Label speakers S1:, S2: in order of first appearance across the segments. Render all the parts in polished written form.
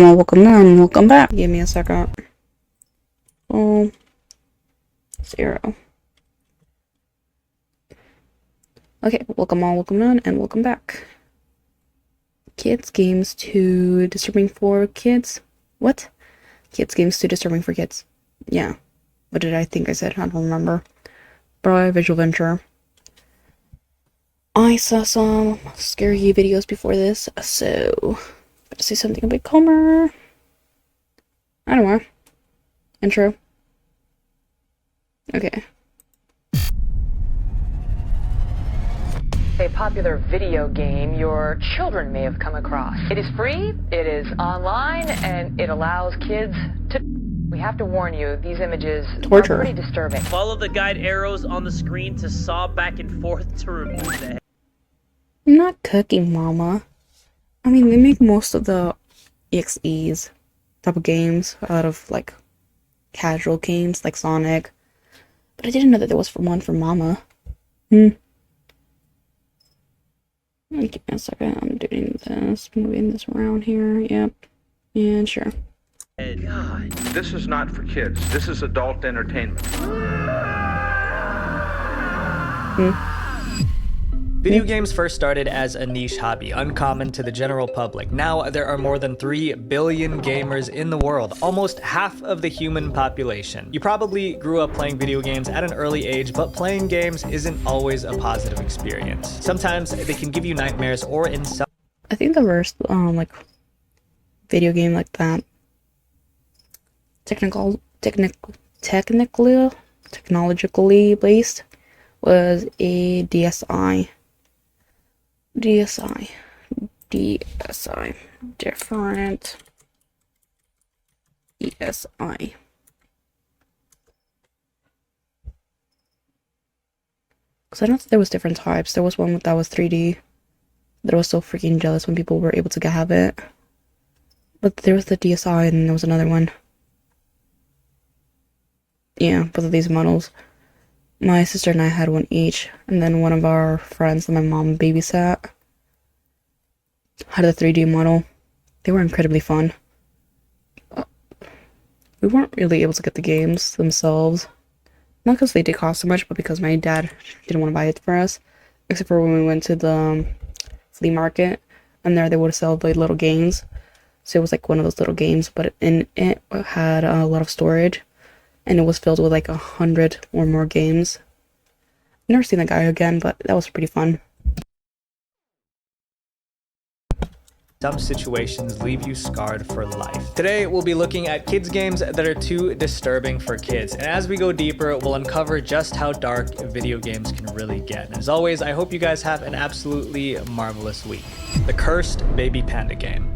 S1: welcome on, welcome back. Give me a second. Oh, 0. Okay, welcome on, and welcome back. Kids games too disturbing for kids? What? Kids games too disturbing for kids. Yeah. What did I think I said? I don't remember. Bro, visual venture. I saw some scary videos before this, so better say something a bit calmer. I don't know. Intro. Okay.
S2: A popular video game your children may have come across. It is free, it is online, and it allows kids to... We have to warn you, these images are pretty disturbing.
S3: Follow the guide arrows on the screen to saw back and forth to remove the head.
S1: I'm not cooking, mama. I mean, they make most of the EXEs type of games out of, like, casual games, like Sonic. But I didn't know that there was one for mama. Give me a second, I'm doing this, moving this around here, yep. And sure.
S3: God.
S4: This is not for kids. This is adult entertainment.
S5: Video games first started as a niche hobby, uncommon to the general public. Now there are more than 3 billion gamers in the world, almost half of the human population. You probably grew up playing video games at an early age, but playing games isn't always a positive experience. Sometimes they can give you nightmares or insomnia.
S1: I think the first, like, video game like that, technologically based, was a DSi, different DSi. Because I know that there was different types. There was one that was 3D, that I was so freaking jealous when people were able to have it. But there was the DSi, and there was another one. Yeah, both of these models. My sister and I had one each, and then one of our friends that my mom babysat had a 3D model. They were incredibly fun. We weren't really able to get the games themselves. Not because they did cost so much, but because my dad didn't want to buy it for us. Except for when we went to the flea market, and there they would sell the little games. So it was like one of those little games, but it had a lot of storage. And it was filled with like 100 or more games. I've never seen that guy again, but that was pretty fun.
S5: Some situations leave you scarred for life. Today, we'll be looking at kids games that are too disturbing for kids. And as we go deeper, we'll uncover just how dark video games can really get. And as always, I hope you guys have an absolutely marvelous week. The Cursed Baby Panda Game.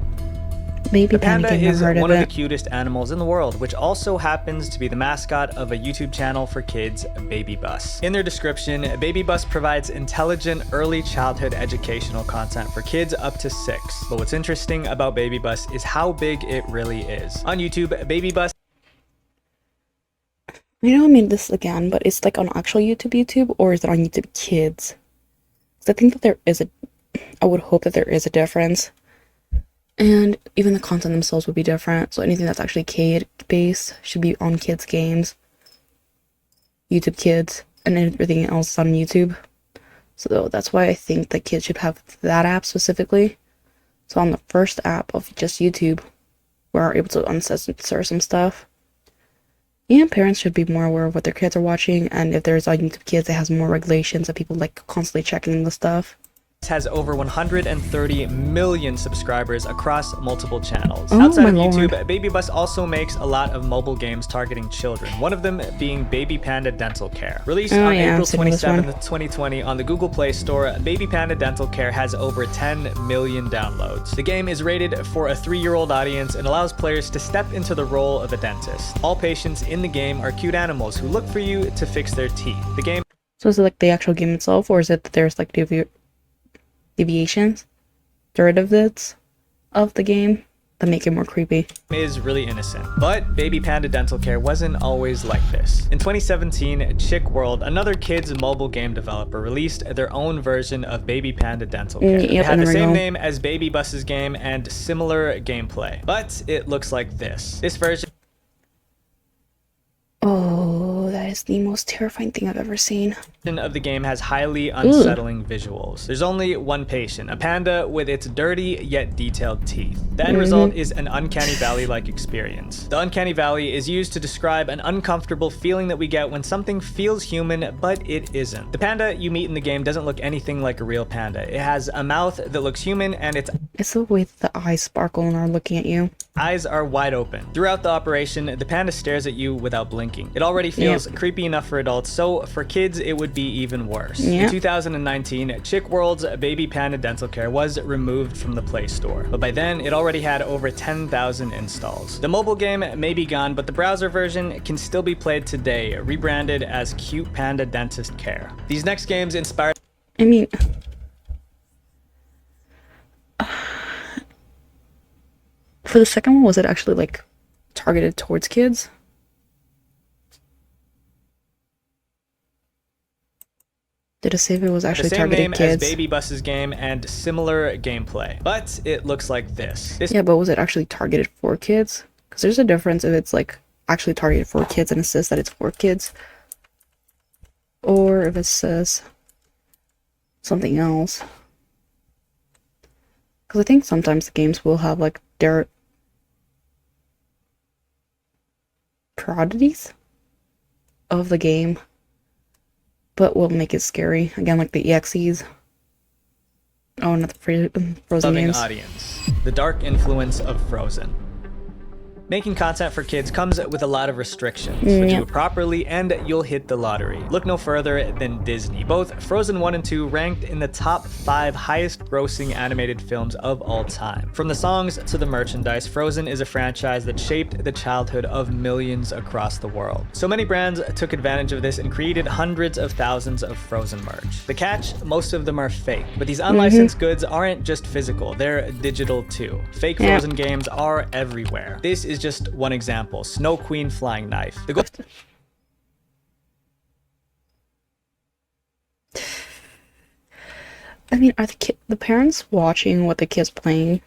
S1: Baby
S5: the panda is one of the
S1: it.
S5: cutest animals in the world, which also happens to be the mascot of a YouTube channel for kids, Baby Bus. In their description, Baby Bus provides intelligent early childhood educational content for kids up to 6. But what's interesting about Baby Bus is how big it really is. On YouTube, Baby Bus...
S1: I know I made this again, but it's like on actual YouTube, or is it on YouTube Kids? Because I think that I would hope that there is a difference. And even the content themselves would be different. So anything that's actually kid-based should be on kids' games, YouTube Kids, and everything else on YouTube. So that's why I think that kids should have that app specifically. So on the first app of just YouTube, we're able to uncensor some stuff. And parents should be more aware of what their kids are watching. And if there's on YouTube Kids, it has more regulations of people like constantly checking the stuff.
S5: Has over 130 million subscribers across multiple channels.
S1: Oh,
S5: Outside of
S1: my
S5: YouTube,
S1: Lord.
S5: Baby Bus also makes a lot of mobile games targeting children, one of them being Baby Panda Dental Care. Released on April 27, 2020 on the Google Play Store, Baby Panda Dental Care has over 10 million downloads. The game is rated for a 3-year-old audience and allows players to step into the role of a dentist. All patients in the game are cute animals who look for you to fix their teeth. The game...
S1: So is it like the actual game itself, or is it that there's like deviations, derivatives of the game? that make it more creepy.
S5: Is really innocent. But Baby Panda Dental Care wasn't always like this. In 2017, Chick World, another kids mobile game developer, released their own version of Baby Panda Dental Care. It had the same name as Baby Bus's game and similar gameplay. But it looks like this. This version
S1: that is the most terrifying thing I've ever seen.
S5: Of the game has highly unsettling visuals. There's only one patient, a panda with its dirty yet detailed teeth. The end result is an uncanny valley-like experience. The uncanny valley is used to describe an uncomfortable feeling that we get when something feels human, but it isn't. The panda you meet in the game doesn't look anything like a real panda. It has a mouth that looks human, and it's
S1: the way that the eyes sparkle and are looking at you.
S5: Eyes are wide open. Throughout the operation, the panda stares at you without blinking. It already feels creepy enough for adults, so for kids, it would be even worse. In 2019, Chick World's Baby Panda Dental Care was removed from the Play Store, but by then, it already had over 10,000 installs. The mobile game may be gone, but the browser version can still be played today, rebranded as Cute Panda Dentist Care. These next games inspired...
S1: I mean... For the second one, was it actually, like, targeted towards kids? Did it say if it was actually targeted kids?
S5: The same name as Baby Bus's game and similar gameplay, but it looks like this.
S1: Yeah, but was it actually targeted for kids? Because there's a difference if it's, like, actually targeted for kids and it says that it's for kids. Or if it says something else. Because I think sometimes the games will have, like, their parodies of the game, but will make it scary. Again, like the EXEs. Oh, not the Frozen games.
S5: Audience. The dark influence of Frozen. Making content for kids comes with a lot of restrictions, but do it properly and you'll hit the lottery. Look no further than Disney. Both Frozen 1 and 2 ranked in the top 5 highest grossing animated films of all time. From the songs to the merchandise, Frozen is a franchise that shaped the childhood of millions across the world. So many brands took advantage of this and created hundreds of thousands of Frozen merch. The catch, most of them are fake, but these unlicensed goods aren't just physical, they're digital too. Fake Frozen games are everywhere. This is just one example. Snow Queen flying knife.
S1: I mean, are the parents watching what the kids playing?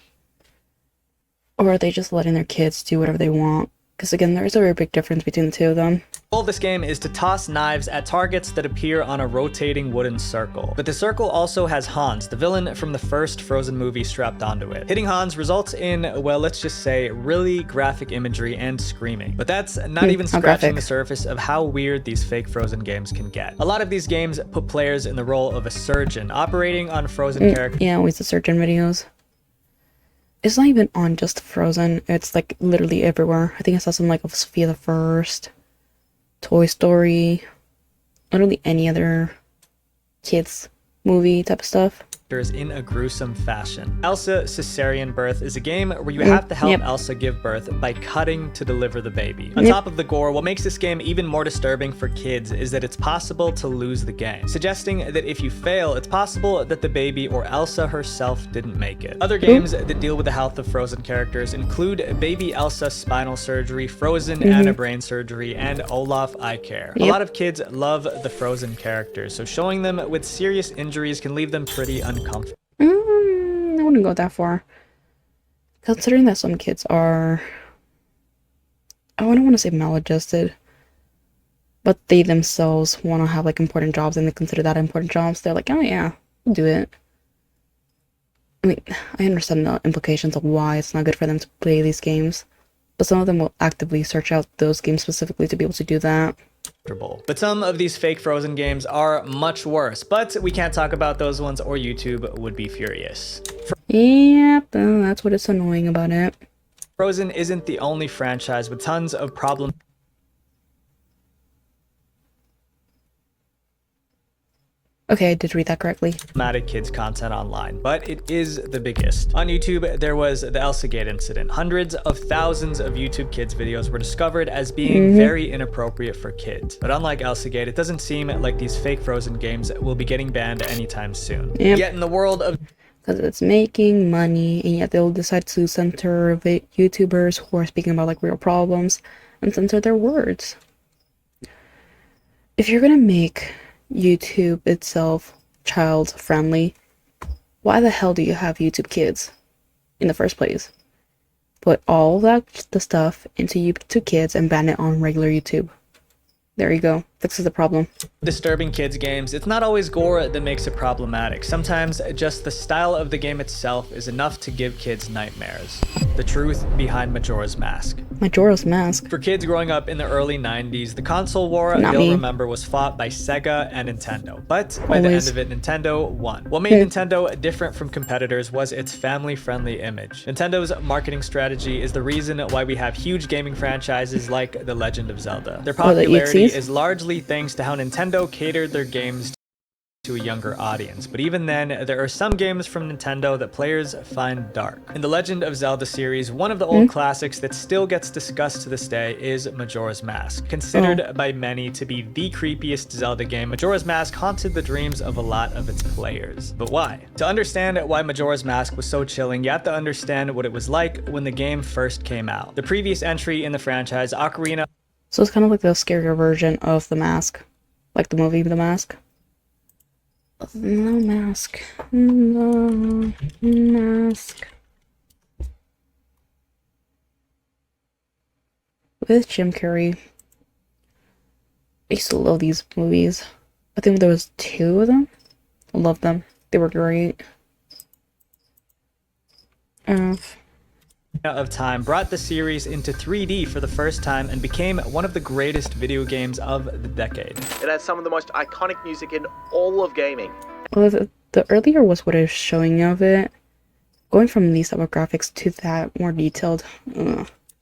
S1: Or are they just letting their kids do whatever they want? Because again, there's a very big difference between the two of them.
S5: The goal of this game is to toss knives at targets that appear on a rotating wooden circle. But the circle also has Hans, the villain from the first Frozen movie, strapped onto it. Hitting Hans results in, well, let's just say, really graphic imagery and screaming. But that's not even scratching the surface of how weird these fake Frozen games can get. A lot of these games put players in the role of a surgeon, operating on Frozen characters.
S1: Yeah, always the surgeon videos. It's not even on just Frozen, it's like literally everywhere. I think I saw some like of Sophia the First, Toy Story, literally any other kids movie type of stuff.
S5: In a gruesome fashion. Elsa Cesarean Birth is a game where you have to help Elsa give birth by cutting to deliver the baby. On top of the gore, what makes this game even more disturbing for kids is that it's possible to lose the game, suggesting that if you fail, it's possible that the baby or Elsa herself didn't make it. Other games that deal with the health of Frozen characters include Baby Elsa spinal surgery, Frozen Anna brain surgery, and Olaf eye care. A lot of kids love the Frozen characters, so showing them with serious injuries can leave them pretty uncomfortable.
S1: I wouldn't go that far. Considering that some kids are... I don't want to say maladjusted, but they themselves want to have like important jobs and they consider that important jobs. They're like, oh yeah, I'll do it. I mean, I understand the implications of why it's not good for them to play these games, but some of them will actively search out those games specifically to be able to do that.
S5: But some of these fake Frozen games are much worse, but we can't talk about those ones or YouTube would be furious.
S1: Yep, that's what is annoying about it.
S5: Frozen isn't the only franchise with tons of problems.
S1: Okay, I did read that correctly.
S5: Problematic kids content online, but it is the biggest. On YouTube, there was the Elsagate incident. Hundreds of thousands of YouTube kids videos were discovered as being very inappropriate for kids. But unlike Elsagate, it doesn't seem like these fake Frozen games will be getting banned anytime soon. Yet in the world of
S1: because it's making money, and yet they'll decide to censor YouTubers who are speaking about like real problems and censor their words. If you're gonna make YouTube itself child friendly, why the hell do you have YouTube Kids in the first place? Put all the stuff into YouTube Kids and ban it on regular YouTube. There you go. Fixes the problem.
S5: Disturbing kids games, it's not always gore that makes it problematic. Sometimes just the style of the game itself is enough to give kids nightmares. The truth behind Majora's Mask.
S1: Majora's Mask.
S5: For kids growing up in the early 90s, the console war they'll remember was fought by Sega and Nintendo. But by the end of it, Nintendo won. What made Nintendo different from competitors was its family-friendly image. Nintendo's marketing strategy is the reason why we have huge gaming franchises like The Legend of Zelda. Their popularity is largely thanks to how Nintendo catered their games to a younger audience, but even then, there are some games from Nintendo that players find dark. In the Legend of Zelda series, one of the old classics that still gets discussed to this day is Majora's Mask. Considered by many to be the creepiest Zelda game, Majora's Mask haunted the dreams of a lot of its players. But why? To understand why Majora's Mask was so chilling, you have to understand what it was like when the game first came out. The previous entry in the franchise, Ocarina...
S1: So it's kind of like the scarier version of The Mask. Like the movie The Mask. No mask. No mask. With Jim Carrey. I used to love these movies. I think there was 2 of them. I loved them. They were great.
S5: Of Time brought the series into 3D for the first time and became one of the greatest video games of the decade.
S6: It has some of the most iconic music in all of gaming.
S1: Well, the earlier was what I was showing of it. Going from these type of graphics to that more detailed.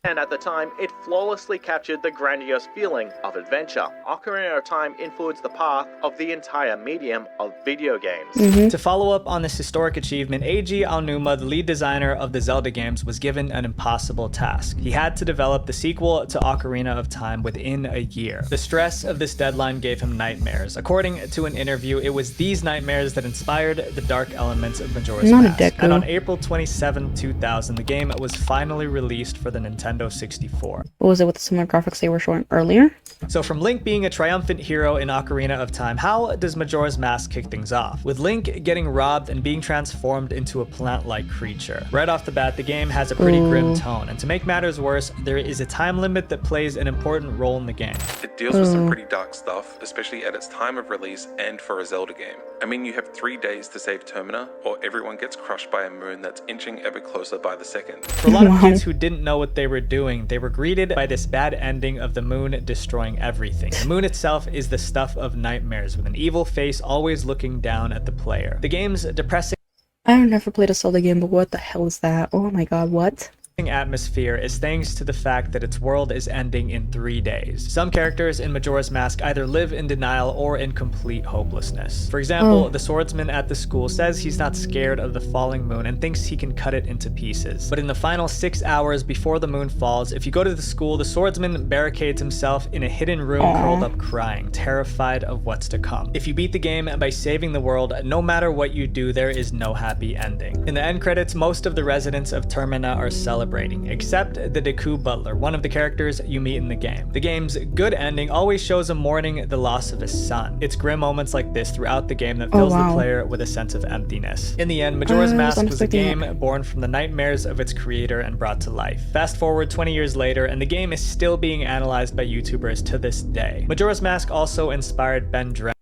S6: And at the time, it flawlessly captured the grandiose feeling of adventure. Ocarina of Time influenced the path of the entire medium of video games.
S5: To follow up on this historic achievement, Eiji Aonuma, the lead designer of the Zelda games, was given an impossible task. He had to develop the sequel to Ocarina of Time within a year. The stress of this deadline gave him nightmares. According to an interview, it was these nightmares that inspired the dark elements of Majora's Mask. And on April 27, 2000, the game was finally released for the Nintendo 64.
S1: What was it with the similar graphics they were showing earlier?
S5: So from Link being a triumphant hero in Ocarina of Time, how does Majora's Mask kick things off? With Link getting robbed and being transformed into a plant-like creature. Right off the bat, the game has a pretty grim tone, and to make matters worse, there is a time limit that plays an important role in the game.
S7: It deals with some pretty dark stuff, especially at its time of release and for a Zelda game. I mean, you have 3 days to save Termina, or everyone gets crushed by a moon that's inching ever closer by the second.
S5: For a lot of kids who didn't know what they were doing, they were greeted by this bad ending of the moon destroying everything. The moon itself is the stuff of nightmares, with an evil face always looking down at the player. The game's depressing...
S1: I've never played a Zelda game, but what the hell is that? Oh my god, what?
S5: Atmosphere is thanks to the fact that its world is ending in 3 days. Some characters in Majora's Mask either live in denial or in complete hopelessness. For example, the swordsman at the school says he's not scared of the falling moon and thinks he can cut it into pieces. But in the final 6 hours before the moon falls, if you go to the school, the swordsman barricades himself in a hidden room curled up crying, terrified of what's to come. If you beat the game by saving the world, no matter what you do, there is no happy ending. In the end credits, most of the residents of Termina are celebrating, except the Deku Butler, one of the characters you meet in the game. The game's good ending always shows him mourning the loss of his son. It's grim moments like this throughout the game that fills the player with a sense of emptiness. In the end, Majora's Mask was a game born from the nightmares of its creator and brought to life. Fast forward 20 years later, and the game is still being analyzed by YouTubers to this day. Majora's Mask also inspired Ben Dren.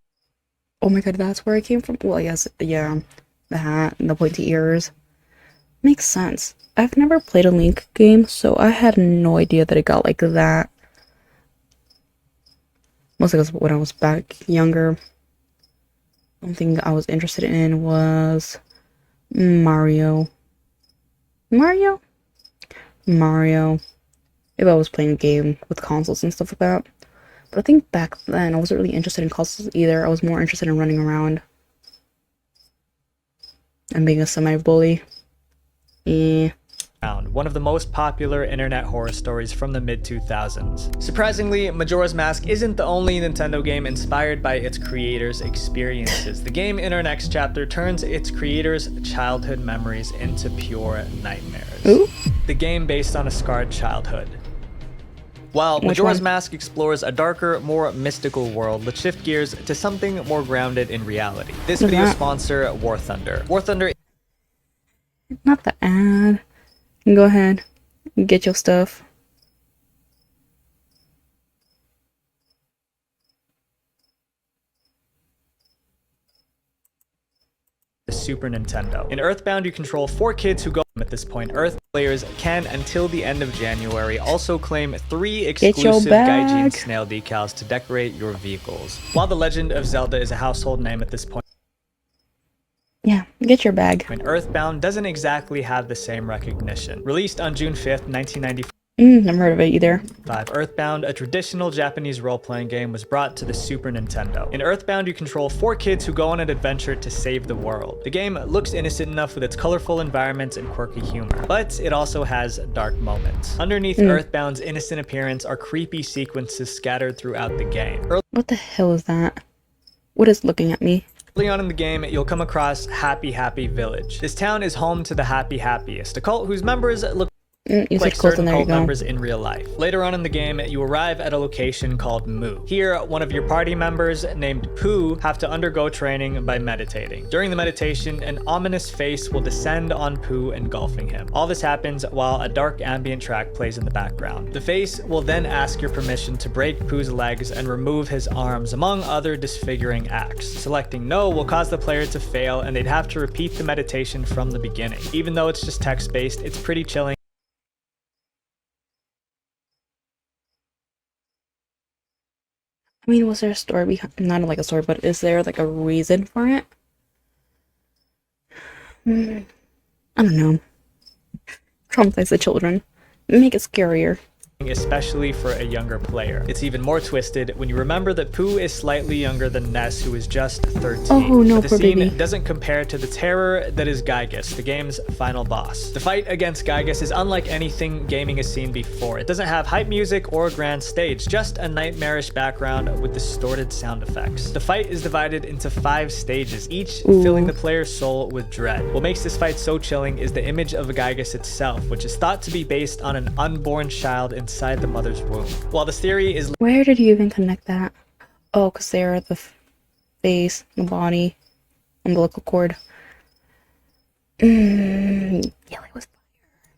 S1: Oh my god, that's where it came from? Well, yes, yeah. The hat and the pointy ears. Makes sense. I've never played a Link game, so I had no idea that it got like that. Mostly because when I was back younger, one thing I was interested in was Mario. Mario? If I was playing a game with consoles and stuff like that. But I think back then I wasn't really interested in consoles either. I was more interested in running around and being a semi-bully.
S5: one of the most popular internet horror stories from the mid-2000s. Surprisingly, Majora's Mask isn't the only Nintendo game inspired by its creators' experiences. The game in our next chapter turns its creators' childhood memories into pure nightmares.
S1: Ooh.
S5: The game based on a scarred childhood. While Majora's Mask explores a darker, more mystical world, let's shift gears to something more grounded in reality. This video sponsor, War Thunder. War Thunder...
S1: Not the ad. Go ahead. Get your stuff.
S5: The Super Nintendo. In Earthbound, you control 4 kids who go at this point. Earth players can, until the end of January, also claim 3 exclusive Gaijin snail decals to decorate your vehicles. While The Legend of Zelda is a household name at this point,
S1: yeah, get your bag.
S5: when Earthbound doesn't exactly have the same recognition. Released on June 5th, 1995,
S1: Never heard of it either.
S5: Earthbound, a traditional Japanese role-playing game, was brought to the Super Nintendo. In Earthbound, you control 4 kids who go on an adventure to save the world. The game looks innocent enough with its colorful environments and quirky humor, but it also has dark moments. Underneath Earthbound's innocent appearance are creepy sequences scattered throughout the game.
S1: What the hell is that? What is looking at me?
S5: Early on in the game, you'll come across Happy Happy Village. This town is home to the Happy Happiest, a cult whose members look like certain cult members in real life. Later on in the game, you arrive at a location called Mu. Here, one of your party members, named Pooh, have to undergo training by meditating. During the meditation, an ominous face will descend on Pooh, engulfing him. All this happens while a dark ambient track plays in the background. The face will then ask your permission to break Pooh's legs and remove his arms, among other disfiguring acts. Selecting no will cause the player to fail, and they'd have to repeat the meditation from the beginning. Even though it's just text-based, it's pretty chilling.
S1: I mean, was there a story behind? Not like a story, but is there like a reason for it? I don't know. Traumatize the children. Make it scarier.
S5: Especially for a younger player. It's even more twisted when you remember that Pooh is slightly younger than Ness, who is just 13.
S1: Oh no,
S5: but the
S1: poor
S5: scene
S1: baby.
S5: doesn't compare to the terror that is Gygus, the game's final boss. The fight against Gygus is unlike anything gaming has seen before. It doesn't have hype music or a grand stage, just a nightmarish background with distorted sound effects. The fight is divided into 5 stages, each filling the player's soul with dread. What makes this fight so chilling is the image of Gygus itself, which is thought to be based on an unborn child inside the mother's womb. While this theory is...
S1: Where did you even connect that? Oh, because they're at the face, the body, umbilical cord. Yeah, it was...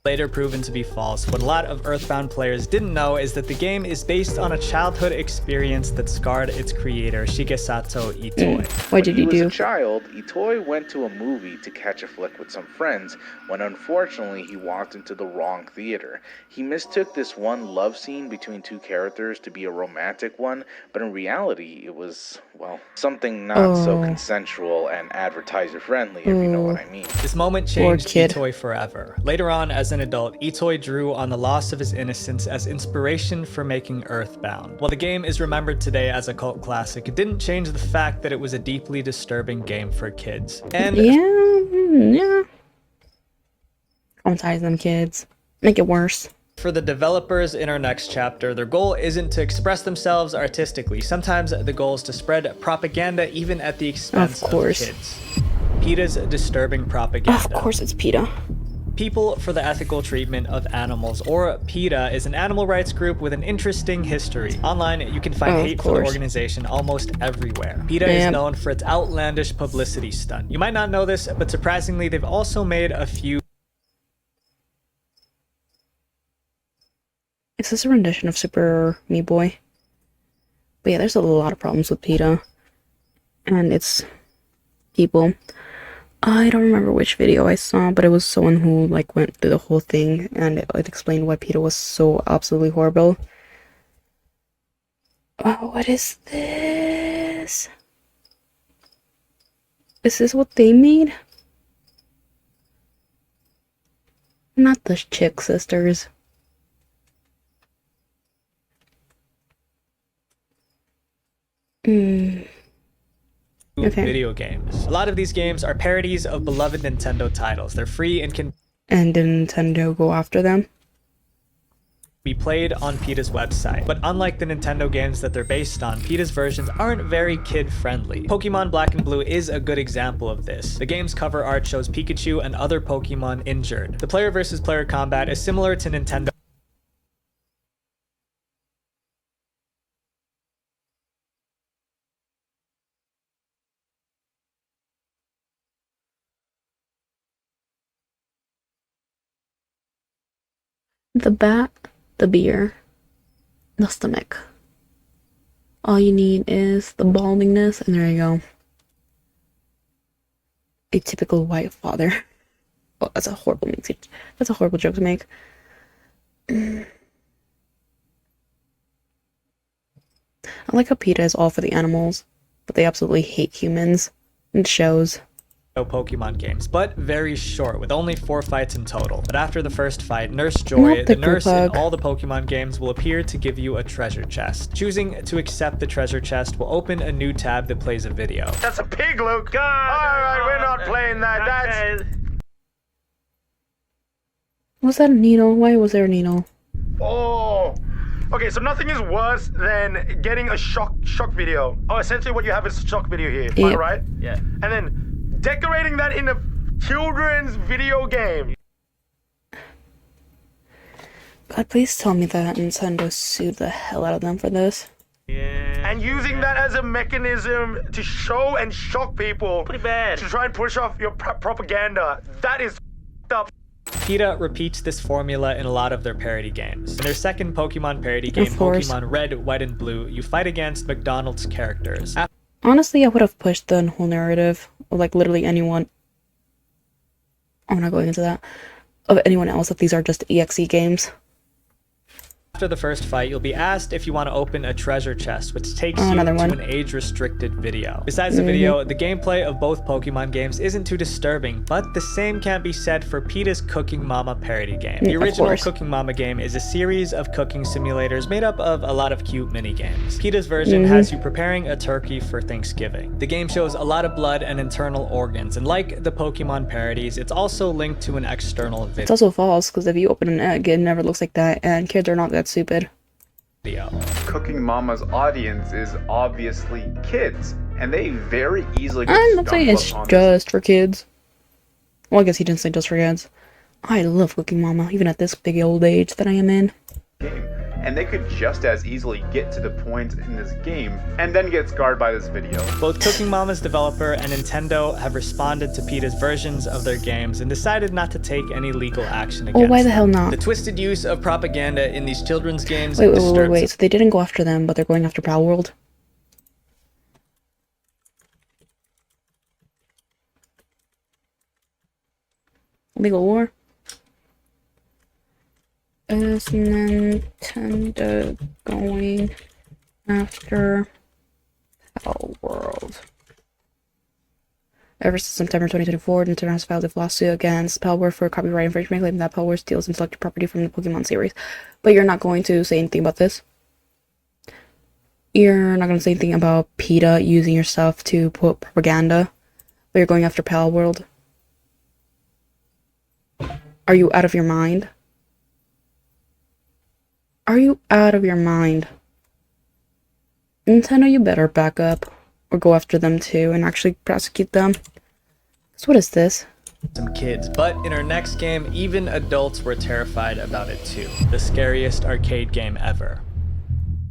S5: later proven to be false. What a lot of Earthbound players didn't know is that the game is based on a childhood experience that scarred its creator, Shigesato Itoi.
S1: What did you
S8: When he
S1: do?
S8: was a child, Itoi went to a movie to catch a flick with some friends when unfortunately he walked into the wrong theater. He mistook this one love scene between 2 characters to be a romantic one, but in reality it was, well, something not so consensual and advertiser friendly, if you know what I mean.
S5: This moment changed Itoi forever. Later on, as an adult, Itoi drew on the loss of his innocence as inspiration for making Earthbound. While the game is remembered today as a cult classic, it didn't change the fact that it was a deeply disturbing game for kids. And
S1: yeah. Traumatize them kids. Make it worse.
S5: for the developers in our next chapter, their goal isn't to express themselves artistically. Sometimes the goal is to spread propaganda even at the expense of kids. PETA's disturbing propaganda.
S1: Of course it's PETA.
S5: People for the Ethical Treatment of Animals, or PETA, is an animal rights group with an interesting history. Online, you can find hate for the organization almost everywhere. PETA is known for its outlandish publicity stunt. You might not know this, but surprisingly, they've also made a few...
S1: Is this a rendition of Super Meat Boy? But yeah, there's a lot of problems with PETA. And its people. I don't remember which video I saw, but it was someone who like went through the whole thing and it explained why PETA was so absolutely horrible. Oh, what is this? Is this what they made? Not the Chick Sisters.
S5: Video games. A lot of these games are parodies of beloved Nintendo titles. They're free and can...
S1: And did Nintendo go after them?
S5: Be played on PETA's website. But unlike the Nintendo games that they're based on, PETA's versions aren't very kid-friendly. Pokemon Black and Blue is a good example of this. The game's cover art shows Pikachu and other Pokemon injured. The player versus player combat is similar to Nintendo.
S1: The bat, the beer, the stomach. All you need is the baldingness, and there you go. A typical white father. Oh, that's a horrible joke to make. I like how PETA is all for the animals, but they absolutely hate humans. It shows.
S5: Pokemon games, but very short, with only 4 fights in total. But after the first fight, Nurse Joy, the nurse in all the Pokemon games, will appear to give you a treasure chest. Choosing to accept the treasure chest will open a new tab that plays a video.
S6: That's a pig, Luke! Alright, we're not playing that, that's...
S1: Was that a needle? Why was there a needle?
S6: Oh! Okay, so nothing is worse than getting a shock video. Oh, essentially what you have is a shock video here,
S1: Yep.
S6: right?
S3: Yeah.
S6: And then decorating that in a children's video game.
S1: God, please tell me that Nintendo sued the hell out of them for this.
S3: Yeah.
S6: And using that as a mechanism to show and shock people.
S3: Pretty bad.
S6: To try and push off your propaganda. That is up.
S5: PETA repeats this formula in a lot of their parody games. In their second Pokemon parody game, Pokemon Red, White, and Blue, you fight against McDonald's characters.
S1: Honestly, I would have pushed the whole narrative of like literally anyone. I'm not going into that. Of anyone else, that these are just EXE games.
S5: After the first fight, you'll be asked if you want to open a treasure chest, which takes you to an age-restricted video. Besides the video, the gameplay of both Pokemon games isn't too disturbing, but the same can't be said for PETA's Cooking Mama parody game. The original Cooking Mama game is a series of cooking simulators made up of a lot of cute mini-games. PETA's version has you preparing a turkey for Thanksgiving. The game shows a lot of blood and internal organs, and like the Pokemon parodies, it's also linked to an external video.
S1: It's also false, because if you open an egg, it never looks like that, and kids are not that stupid.
S9: Cooking Mama's audience is obviously kids, and they very easily
S1: I'm not saying it's just for kids. Well, I guess he didn't say just for kids. I love Cooking Mama, even at this big old age that I am in.
S9: game, and they could just as easily get to the point in this game and then get scarred by this video.
S5: Both Cooking Mama's developer and Nintendo have responded to PETA's versions of their games and decided not to take any legal action against them.
S1: Why the hell not?
S5: The twisted use of propaganda in these children's games
S1: Wait, so they didn't go after them, but they're going after Pal World? Legal war? Is Nintendo going after Pal World? Ever since September 2024, Nintendo has filed a lawsuit against Pal World for copyright infringement, claiming that Pal World steals intellectual property from the Pokemon series. But you're not going to say anything about this? You're not going to say anything about PETA using your stuff to put propaganda, but you're going after Pal World? Are you out of your mind? Are you out of your mind? Nintendo, you better back up or go after them too and actually prosecute them. So what is this?
S5: Some kids, but in our next game, even adults were terrified about it too. The scariest arcade game ever.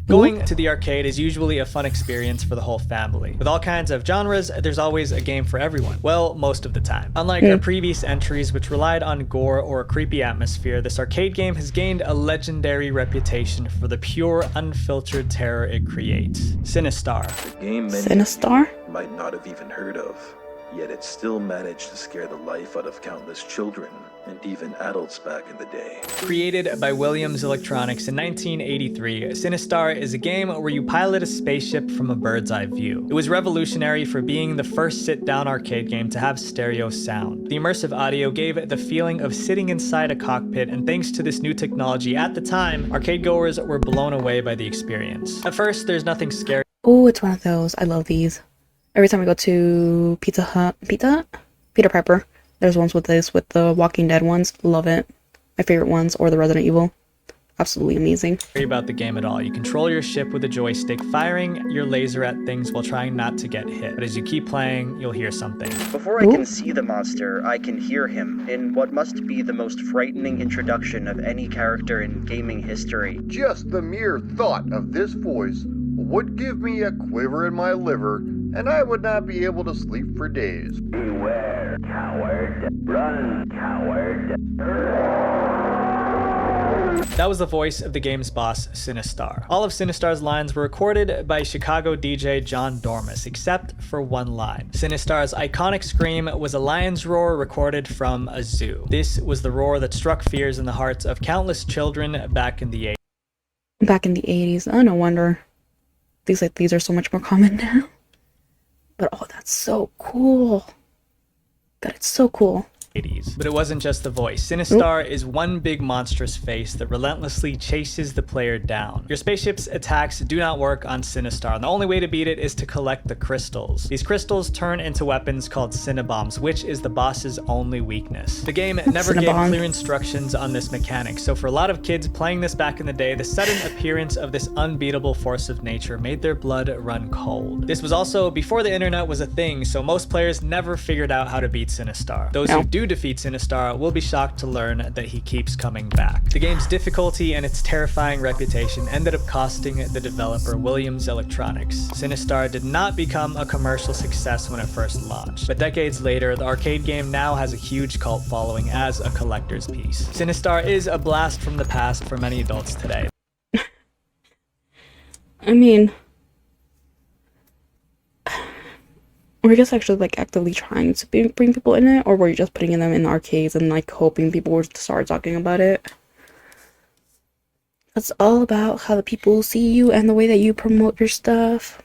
S5: Going to the arcade is usually a fun experience for the whole family. With all kinds of genres, there's always a game for everyone. Well, most of the time. Unlike our previous entries, which relied on gore or a creepy atmosphere, this arcade game has gained a legendary reputation for the pure, unfiltered terror it creates. Sinistar.
S10: The game many
S1: Sinistar?
S10: might not have even heard of, yet it still managed to scare the life out of countless children and even adults back in the day.
S5: Created by Williams Electronics in 1983, Sinistar is a game where you pilot a spaceship from a bird's eye view. It was revolutionary for being the first sit-down arcade game to have stereo sound. The immersive audio gave it the feeling of sitting inside a cockpit, and thanks to this new technology at the time, arcade goers were blown away by the experience. At first, there's nothing scary.
S1: Oh, it's one of those. I love these. Every time I go to Pizza Hut, Peter Pepper, There's ones with this, with the Walking Dead ones. Love it. My favorite ones, or the Resident Evil. Absolutely amazing.
S5: Worry about the game at all. You control your ship with a joystick, firing your laser at things while trying not to get hit. But as you keep playing, you'll hear something.
S11: Before I can see the monster, I can hear him in what must be the most frightening introduction of any character in gaming history.
S12: Just the mere thought of this voice would give me a quiver in my liver, and I would not be able to sleep for days.
S13: Beware, coward. Run, coward.
S5: That was the voice of the game's boss, Sinistar. All of Sinistar's lines were recorded by Chicago DJ John Dormus, except for one line. Sinistar's iconic scream was a lion's roar recorded from a zoo. This was the roar that struck fears in the hearts of countless children back in the 80s.
S1: Back in the 80s. Oh, no wonder. These are so much more common now. But oh, that's so cool. That is so cool.
S5: But it wasn't just the voice. Sinistar is one big monstrous face that relentlessly chases the player down. Your spaceship's attacks do not work on Sinistar, and the only way to beat it is to collect the crystals. These crystals turn into weapons called Cinnabombs, which is the boss's only weakness. The game never gave clear instructions on this mechanic, so for a lot of kids playing this back in the day, the sudden appearance of this unbeatable force of nature made their blood run cold. This was also before the internet was a thing, so most players never figured out how to beat Sinistar. Those who do defeat Sinistar will be shocked to learn that he keeps coming back. The game's difficulty and its terrifying reputation ended up costing the developer Williams Electronics. Sinistar did not become a commercial success when it first launched, but decades later, the arcade game now has a huge cult following as a collector's piece. Sinistar is a blast from the past for many adults today.
S1: I mean, were you guys actually like actively trying to bring people in it, or were you just putting them in the arcades and like hoping people would start talking about it? That's all about how the people see you and the way that you promote your stuff.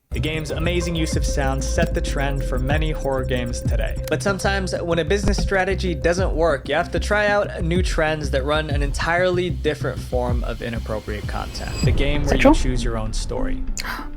S5: The game's amazing use of sound set the trend for many horror games today. But sometimes when a business strategy doesn't work, you have to try out new trends that run an entirely different form of inappropriate content. The game where you choose your own story.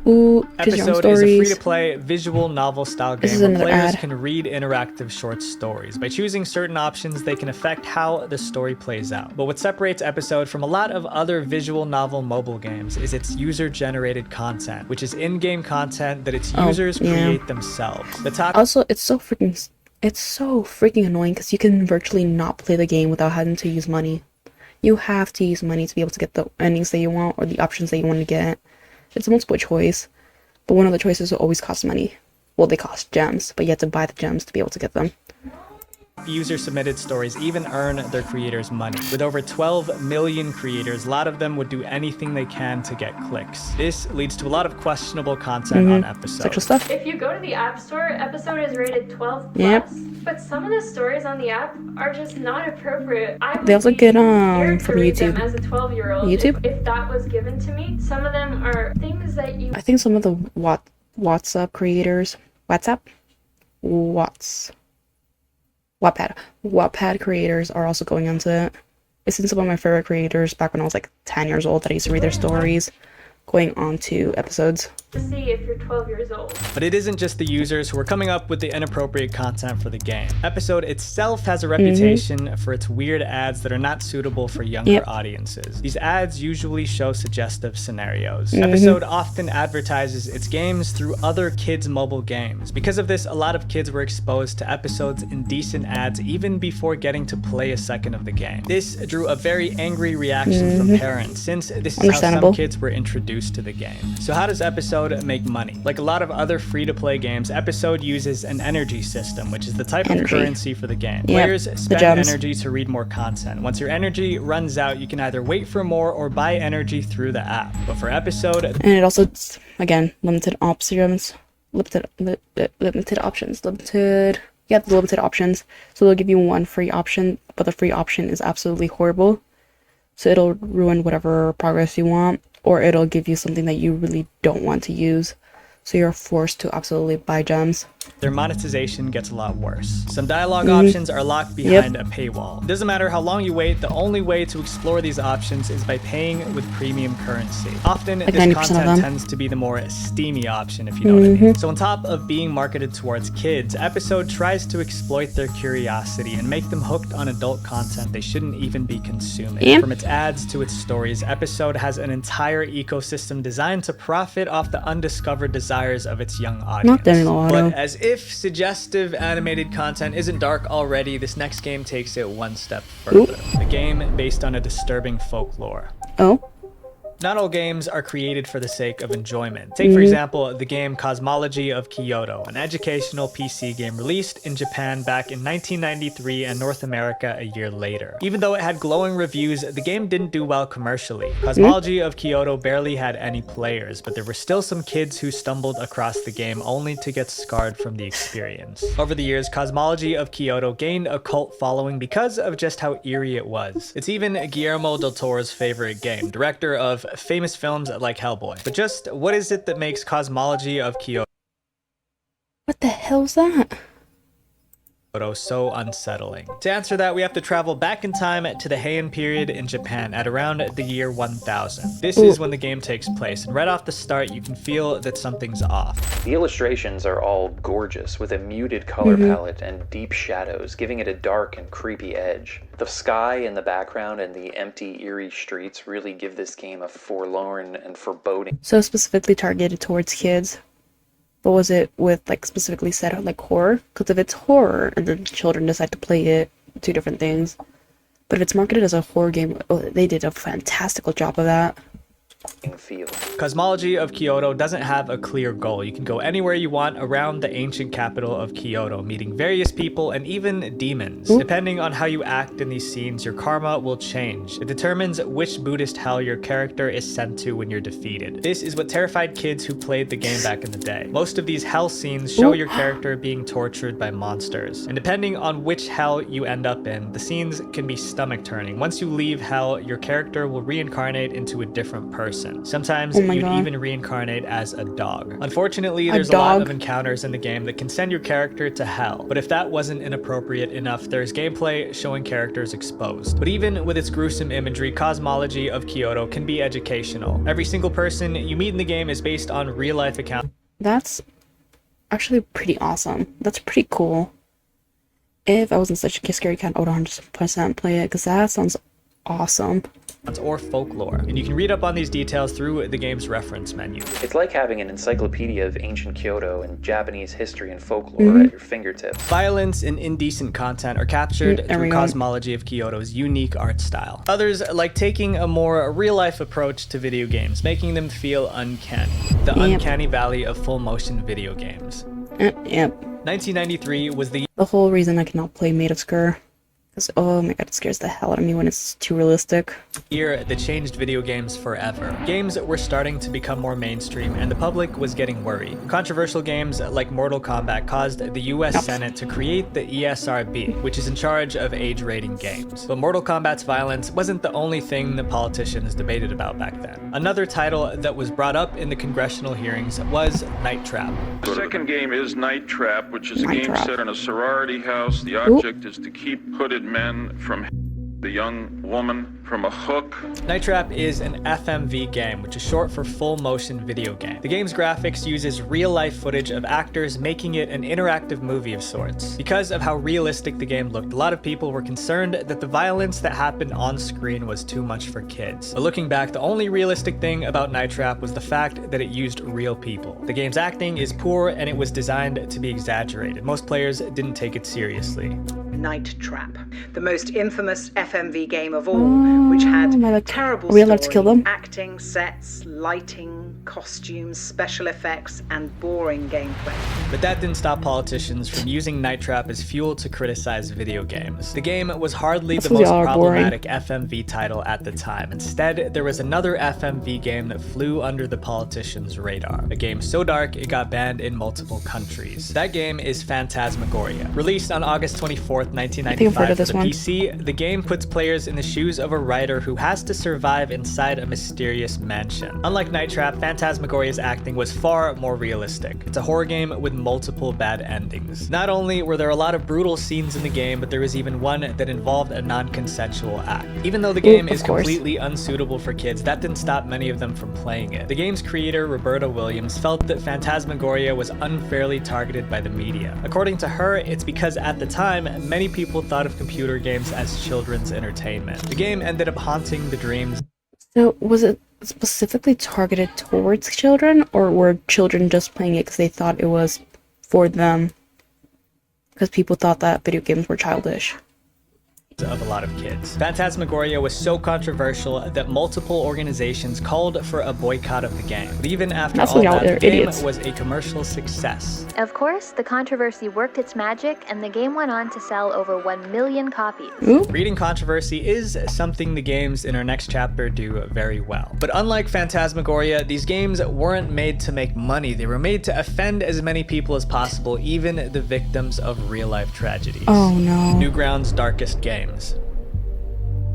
S1: Ooh,
S5: Episode is a free-to-play visual novel-style game where players can read interactive short stories. By choosing certain options, they can affect how the story plays out. But what separates Episode from a lot of other visual novel mobile games is its user-generated content, which is in-game content that its users create themselves.
S1: Also, it's so freaking annoying because you can virtually not play the game without having to use money. You have to use money to be able to get the endings that you want or the options that you want to get. It's a multiple choice, but one of the choices will always cost money. Well, they cost gems, but you have to buy the gems to be able to get them.
S5: User-submitted stories even earn their creators money. With over 12 million creators, a lot of them would do anything they can to get clicks. This leads to a lot of questionable content on Episode.
S1: Sexual stuff.
S14: If you go to the App Store, Episode is rated 12+, but some of the stories on the app are just not appropriate.
S1: They also get from YouTube.
S14: Them as a 12-year-old.
S1: YouTube?
S14: If that was given to me, some of them are things that you...
S1: I think some of the WhatsApp creators... Wattpad creators are also going into it. I've seen some of my favorite creators back when I was like 10 years old that I used to read their stories going on to Episodes.
S14: To see if you're 12 years old.
S5: But it isn't just the users who are coming up with the inappropriate content for the game. Episode itself has a reputation for its weird ads that are not suitable for younger audiences. These ads usually show suggestive scenarios. Episode often advertises its games through other kids' mobile games. Because of this, a lot of kids were exposed to Episode's indecent ads even before getting to play a second of the game. This drew a very angry reaction from parents, since this is how some kids were introduced to the game. So how does Episode make money? Like a lot of other free-to-play games, Episode uses an energy system, which is the type of currency for the game. Players spend energy to read more content. Once your energy runs out, you can either wait for more or buy energy through the app. But for Episode...
S1: And it also, again, limited options. Limited options. Limited options. So they'll give you one free option, but the free option is absolutely horrible. So it'll ruin whatever progress you want, or it'll give you something that you really don't want to use. So you're forced to absolutely buy gems.
S5: their monetization gets a lot worse. Some dialogue options are locked behind a paywall. It doesn't matter how long you wait, the only way to explore these options is by paying with premium currency. Often,
S1: like
S5: this content tends to be the more steamy option, if you know what I mean. So on top of being marketed towards kids, Episode tries to exploit their curiosity and make them hooked on adult content they shouldn't even be consuming. From its ads to its stories, Episode has an entire ecosystem designed to profit off the undiscovered desires of its young audience. But as if suggestive animated content isn't dark already, this next game takes it one step further. A game based on a disturbing folklore. Not all games are created for the sake of enjoyment. Take, for example, the game Cosmology of Kyoto, an educational PC game released in Japan back in 1993 and North America a year later. Even though it had glowing reviews, the game didn't do well commercially. Cosmology of Kyoto barely had any players, but there were still some kids who stumbled across the game only to get scarred from the experience. Over the years, Cosmology of Kyoto gained a cult following because of just how eerie it was. It's even Guillermo del Toro's favorite game, director of famous films like Hellboy. But just what is it that makes Cosmology of Kyoto
S1: What the hell's that?
S5: so unsettling? To answer that, we have to travel back in time to the Heian period in Japan at around the year 1000. This is when the game takes place, and right off the start you can feel that something's off.
S15: The illustrations are all gorgeous, with a muted color palette and deep shadows, giving it a dark and creepy edge. The sky in the background and the empty, eerie streets really give this game a forlorn and foreboding.
S1: So specifically targeted towards kids. But was it with like specifically set out like horror? Because if it's horror and then children decide to play it, two different things. But if it's marketed as a horror game, they did a fantastical job of that.
S15: Feel.
S5: Cosmology of Kyoto doesn't have a clear goal. You can go anywhere you want around the ancient capital of Kyoto, meeting various people and even demons. Depending on how you act in these scenes, your karma will change. It determines which Buddhist hell your character is sent to when you're defeated. This is what terrified kids who played the game back in the day. Most of these hell scenes show your character being tortured by monsters. And depending on which hell you end up in, the scenes can be stomach turning. Once you leave hell, your character will reincarnate into a different person. Sometimes you'd even reincarnate as a dog. Unfortunately, there's a lot of encounters in the game that can send your character to hell. But if that wasn't inappropriate enough, there's gameplay showing characters exposed. But even with its gruesome imagery, Cosmology of Kyoto can be educational. Every single person you meet in the game is based on real-life accounts.
S1: That's actually pretty awesome. That's pretty cool. If I wasn't such a scary cat, I would 100% play it, because that sounds awesome.
S5: Or folklore, and you can read up on these details through the game's reference menu.
S15: It's like having an encyclopedia of ancient Kyoto and Japanese history and folklore at your fingertips.
S5: Violence and indecent content are captured through Cosmology of Kyoto's unique art style. Others like taking a more real-life approach to video games, making them feel uncanny. The uncanny valley of full-motion video games. 1993 was the
S1: whole reason I cannot play Made of Skur. Because, oh my god, it scares the hell out of me when it's too realistic.
S5: Year that changed video games forever. Games were starting to become more mainstream, and the public was getting worried. Controversial games like Mortal Kombat caused the US Senate to create the ESRB, which is in charge of age-rating games. But Mortal Kombat's violence wasn't the only thing that politicians debated about back then. Another title that was brought up in the congressional hearings was Night Trap.
S4: The second game is Night Trap, which is a game set in a sorority house. The object is to keep hooded men from the young woman from a hook.
S5: Night Trap is an FMV game, which is short for full motion video game. The game's graphics uses real-life footage of actors, making it an interactive movie of sorts. Because of how realistic the game looked, a lot of people were concerned that the violence that happened on screen was too much for kids. But looking back, the only realistic thing about Night Trap was the fact that it used real people. The game's acting is poor, and it was designed to be exaggerated. Most players didn't take it seriously.
S16: Night Trap, the most infamous FMV game of all, which had terrible story, acting, sets, lighting, costumes, special effects, and boring gameplay.
S5: But that didn't stop politicians from using Night Trap as fuel to criticize video games. The game was hardly the most problematic FMV title at the time. Instead, there was another FMV game that flew under the politicians' radar. A game so dark, it got banned in multiple countries. That game is Phantasmagoria. Released on August 24th, 1995 for the PC, the game puts players in the shoes of a writer who has to survive inside a mysterious mansion. Unlike Night Trap, Phantasmagoria's acting was far more realistic. It's a horror game with multiple bad endings. Not only were there a lot of brutal scenes in the game, but there was even one that involved a non-consensual act. Even though the game is completely unsuitable for kids, that didn't stop many of them from playing it. The game's creator, Roberta Williams, felt that Phantasmagoria was unfairly targeted by the media. According to her, it's because at the time, many people thought of computer games as children's entertainment. The game ended up haunting the dreams.
S1: So, was it specifically targeted towards children, or were children just playing it because they thought it was for them? Because people thought that video games were childish.
S5: Of a lot of kids. Phantasmagoria was so controversial that multiple organizations called for a boycott of the game. But even after all that, the game was a commercial success.
S17: Of course, the controversy worked its magic, and the game went on to sell over 1 million copies.
S5: Reading controversy is something the games in our next chapter do very well. But unlike Phantasmagoria, these games weren't made to make money. They were made to offend as many people as possible, even the victims of real-life tragedies.
S1: Oh no.
S5: Newgrounds' darkest game.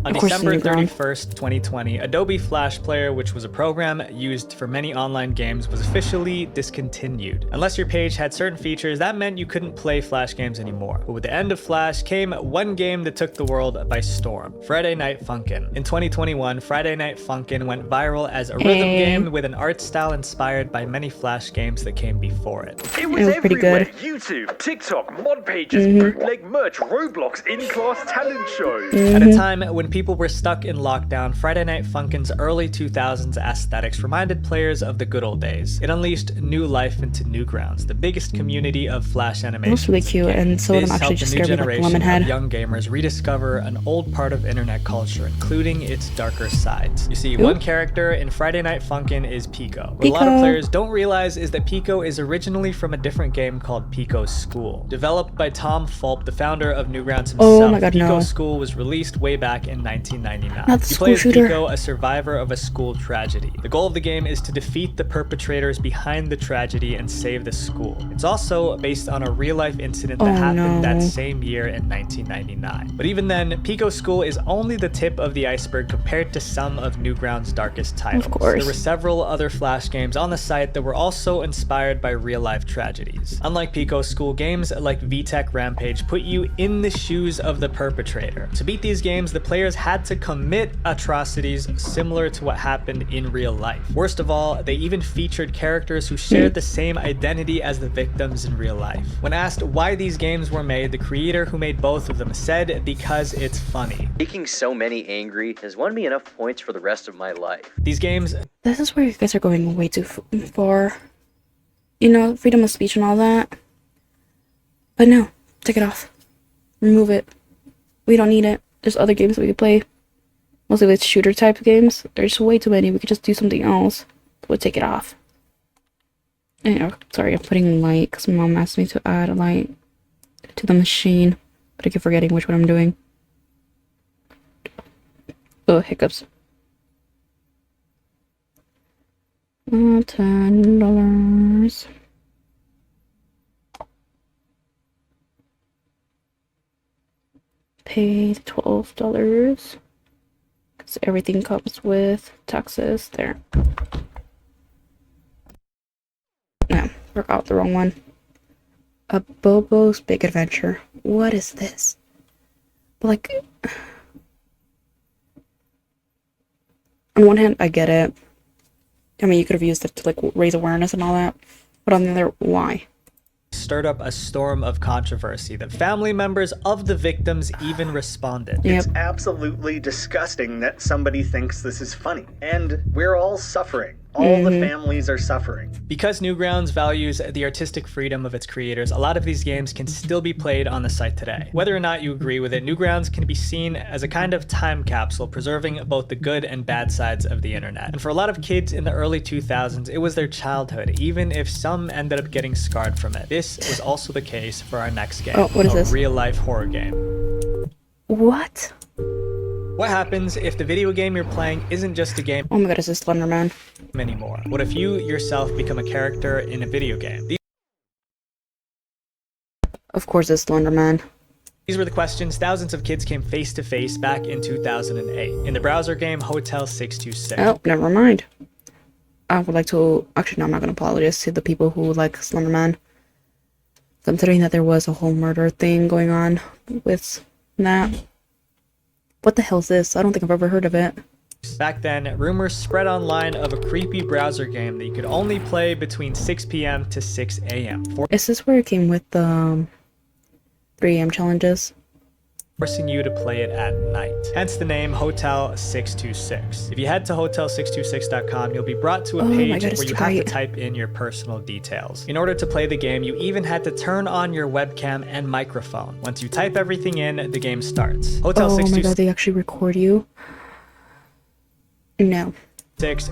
S5: On December 31st, 2020, Adobe Flash Player, which was a program used for many online games, was officially discontinued. Unless your page had certain features, that meant you couldn't play Flash games anymore. But with the end of Flash came one game that took the world by storm, Friday Night Funkin'. In 2021, Friday Night Funkin' went viral as a rhythm game with an art style inspired by many Flash games that came before it.
S18: It was everywhere. YouTube, TikTok, mod pages, bootleg merch, Roblox, in-class talent shows.
S5: At a time when people were stuck in lockdown, Friday Night Funkin's early 2000s aesthetics reminded players of the good old days. It unleashed new life into Newgrounds, the biggest community of Flash animation.
S1: It was really cute, and some of them actually just scared me like Lemonhead.
S5: Young gamers rediscover an old part of internet culture, including its darker sides. You see, one character in Friday Night Funkin' is Pico. What a lot of players don't realize is that Pico is originally from a different game called Pico School. Developed by Tom Fulp, the founder of Newgrounds himself,
S1: oh my God,
S5: Pico School was released way back in 1999.
S1: You
S5: play as Pico, a survivor of a school tragedy. The goal of the game is to defeat the perpetrators behind the tragedy and save the school. It's also based on a real-life incident that happened that same year in 1999. But even then, Pico School is only the tip of the iceberg compared to some of Newgrounds' darkest titles.
S1: Of course.
S5: There were several other Flash games on the site that were also inspired by real-life tragedies. Unlike Pico School, games like VTech Rampage put you in the shoes of the perpetrator. To beat these games, the players had to commit atrocities similar to what happened in real life. Worst of all, they even featured characters who shared the same identity as the victims in real life. When asked why these games were made, the creator who made both of them said, "Because it's funny."
S19: Making so many angry has won me enough points for the rest of my life.
S5: These games...
S1: This is where you guys are going way too far. You know, freedom of speech and all that. But no, take it off. Remove it. We don't need it. There's other games that we could play. Mostly with shooter type games. There's way too many. We could just do something else. We'll take it off. And, sorry, I'm putting light because my mom asked me to add a light to the machine. But I keep forgetting which one I'm doing. Oh, hiccups. $10. Paid $12. Because everything comes with taxes there. No, forgot the wrong one. A Bobo's Big Adventure. What is this? Like, on one hand, I get it. I mean, you could have used it to like raise awareness and all that. But on the other, why?
S5: Stirred up a storm of controversy that family members of the victims even responded.
S6: It's absolutely disgusting that somebody thinks this is funny. And we're all suffering. All the families are suffering.
S5: Because Newgrounds values the artistic freedom of its creators, a lot of these games can still be played on the site today. Whether or not you agree with it, Newgrounds can be seen as a kind of time capsule, preserving both the good and bad sides of the internet. And for a lot of kids in the early 2000s, it was their childhood, even if some ended up getting scarred from it. This was also the case for our next game,
S1: what is this?
S5: A real-life horror game.
S1: What?
S5: What happens if the video game you're playing isn't just a game?
S1: Oh my god, it's a Slenderman.
S5: Anymore. What if you yourself become a character in a video game?
S1: Of course it's Slenderman.
S5: These were the questions thousands of kids came face to face back in 2008 in the browser game Hotel 626.
S1: Oh, never mind. I would like to, actually no, I'm not going to apologize to the people who like Slenderman, considering that there was a whole murder thing going on with that. What the hell is this? I don't think I've ever heard of it.
S5: Back then, rumors spread online of a creepy browser game that you could only play between 6 p.m. to 6 a.m.
S1: Is this where it came with the 3 a.m. challenges?
S5: Forcing you to play it at night. Hence the name Hotel 626. If you head to hotel626.com, you'll be brought to a page where you have to type in your personal details. In order to play the game, you even had to turn on your webcam and microphone. Once you type everything in, the game starts. Hotel 626.
S1: Oh my god, they actually record you? No.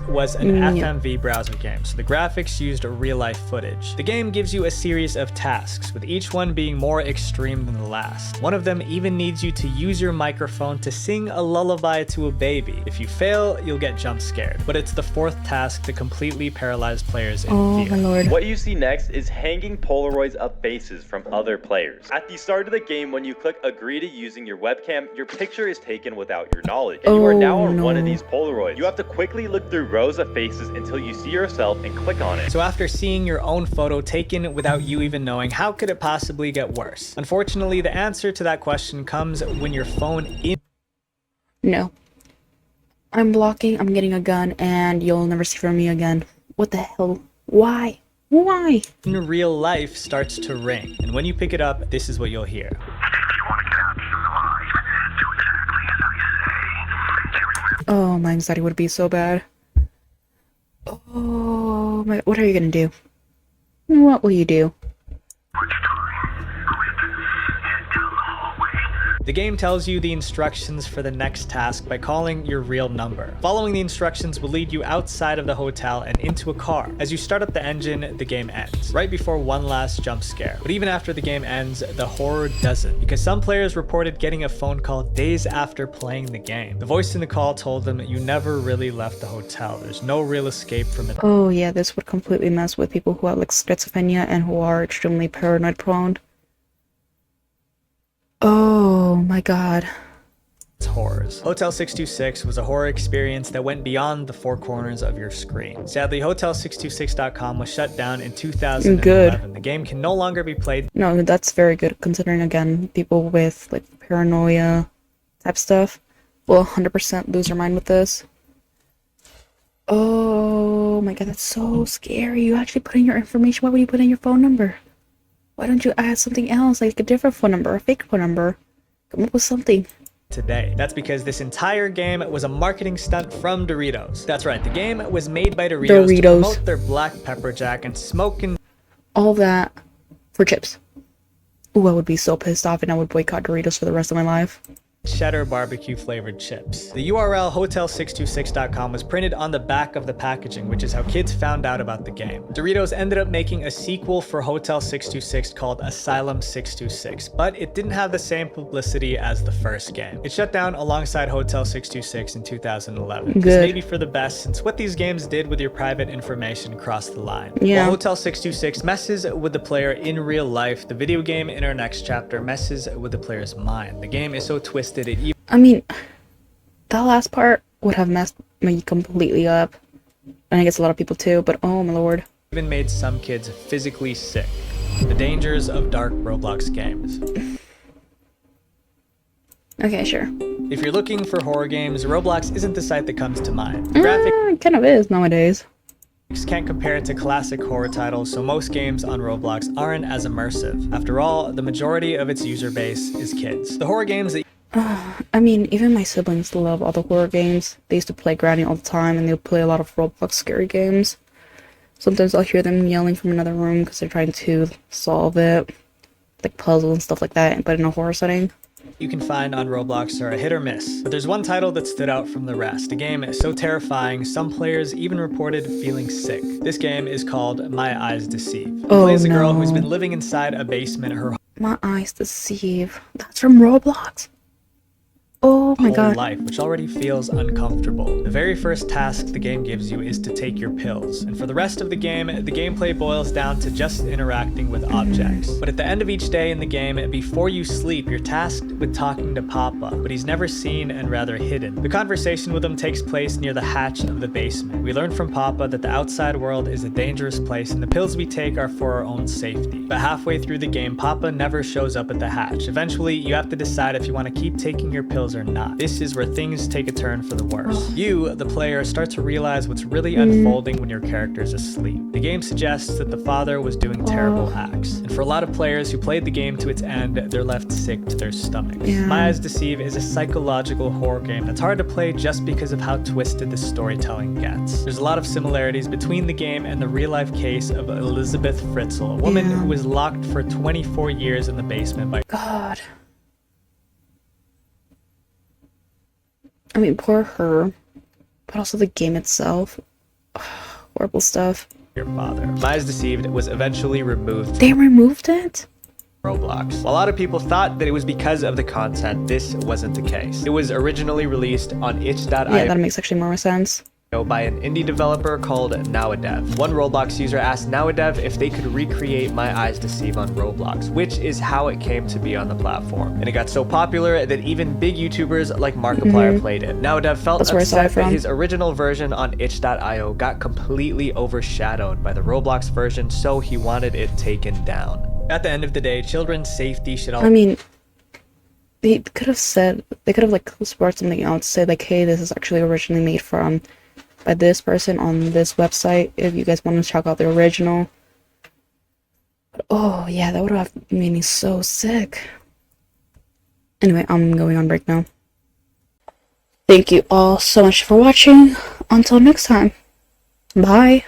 S5: Was an FMV browser game, so the graphics used real-life footage. The game gives you a series of tasks, with each one being more extreme than the last. One of them even needs you to use your microphone to sing a lullaby to a baby. If you fail, you'll get jump scared. But it's the fourth task to completely paralyze players in fear.
S1: My lord.
S20: What you see next is hanging Polaroids of faces from other players. At the start of the game, when you click agree to using your webcam, your picture is taken without your knowledge, and you are now on one of these Polaroids. You have to quickly look through rows of faces until you see yourself and click on it.
S5: So after seeing your own photo taken without you even knowing, how could it possibly get worse? Unfortunately, the answer to that question comes when your phone
S1: No. I'm blocking, I'm getting a gun, and you'll never see from me again. What the hell? Why? Why?
S5: in real life starts to ring. And when you pick it up, this is what you'll hear.
S1: Oh, my anxiety would be so bad. Oh my, what are you gonna do? What will you do?
S5: The game tells you the instructions for the next task by calling your real number. Following the instructions will lead you outside of the hotel and into a car. As you start up the engine, the game ends, right before one last jump scare. But even after the game ends, the horror doesn't, because some players reported getting a phone call days after playing the game. The voice in the call told them you never really left the hotel. There's no real escape from it.
S1: Oh yeah, this would completely mess with people who have like schizophrenia and who are extremely paranoid prone. Oh my god.
S5: Horrors. Hotel 626 was a horror experience that went beyond the four corners of your screen. Sadly, Hotel626.com was shut down in 2011.
S1: Good.
S5: The game can no longer be played.
S1: No, that's very good, considering again, people with like paranoia type stuff will 100% lose their mind with this. Oh my god, that's so scary. You actually put in your information. Why would you put in your phone number? Why don't you add something else, like a different phone number, a fake phone number? Come up with something.
S5: Today. That's because this entire game was a marketing stunt from Doritos. That's right, the game was made by Doritos to promote their black pepper jack and smoking
S1: all that for chips. Ooh, I would be so pissed off and I would boycott Doritos for the rest of my life.
S5: cheddar barbecue flavored chips. The URL hotel626.com was printed on the back of the packaging, which is how kids found out about the game. Doritos ended up making a sequel for Hotel 626 called Asylum 626, but it didn't have the same publicity as the first game. It shut down alongside Hotel 626 in 2011. This may be for the best, since what these games did with your private information crossed the line.
S1: Yeah.
S5: While Hotel 626 messes with the player in real life, the video game in our next chapter messes with the player's mind. The game is so twisted
S1: I mean, that last part would have messed me completely up. And I guess a lot of people too, but oh my lord.
S5: Even made some kids physically sick. The dangers of dark Roblox games.
S1: Okay, sure.
S5: If you're looking for horror games, Roblox isn't the site that comes to mind.
S1: It kind of is nowadays.
S5: Can't compare it to classic horror titles, so most games on Roblox aren't as immersive. After all, the majority of its user base is kids. The horror games that
S1: I mean, even my siblings love all the horror games. They used to play Granny all the time, and they'll play a lot of Roblox scary games. Sometimes I'll hear them yelling from another room because they're trying to solve it, like puzzles and stuff like that, but in a horror setting.
S5: you can find on Roblox are a hit or miss, but there's one title that stood out from the rest. A game is so terrifying, some players even reported feeling sick. This game is called My Eyes Deceive. It plays a girl who's been living inside a basement her
S1: My Eyes Deceive. That's from Roblox? Oh my god.
S5: life, which already feels uncomfortable. The very first task the game gives you is to take your pills, and for the rest of the game, the gameplay boils down to just interacting with objects. But at the end of each day in the game, before you sleep, you're tasked with talking to Papa, but he's never seen and rather hidden. The conversation with him takes place near the hatch of the basement. We learn from Papa that the outside world is a dangerous place and the pills we take are for our own safety. But halfway through the game, Papa never shows up at the hatch. Eventually, you have to decide if you want to keep taking your pills or not. This is where things take a turn for the worse. You, the player, start to realize what's really unfolding when your character's asleep. The game suggests that the father was doing terrible acts, and for a lot of players who played the game to its end, they're left sick to their stomachs. My Eyes Deceive is a psychological horror game that's hard to play just because of how twisted the storytelling gets. There's a lot of similarities between the game and the real-life case of Elizabeth Fritzl, a woman who was locked for 24 years in the basement by
S1: God. I mean, poor her, but also the game itself. Horrible stuff.
S5: Your father. My Eyes Deceived was eventually removed.
S1: They removed it?
S5: Roblox. A lot of people thought that it was because of the content. This wasn't the case. It was originally released on itch.io.
S1: Yeah, that makes actually more sense.
S5: By an indie developer called Nowadev. One Roblox user asked Nowadev if they could recreate My Eyes Deceive on Roblox, which is how it came to be on the platform. And it got so popular that even big YouTubers like Markiplier played it. Nowadev felt upset that his original version on itch.io got completely overshadowed by the Roblox version, so he wanted it taken down. At the end of the day, children's safety should all—
S1: I mean, they could have like sparked something else, say like, hey, this is actually originally made by this person on this website, if you guys want to check out the original. But, oh yeah, that would have made me so sick. Anyway, I'm going on break now. Thank you all so much for watching. Until next time. Bye.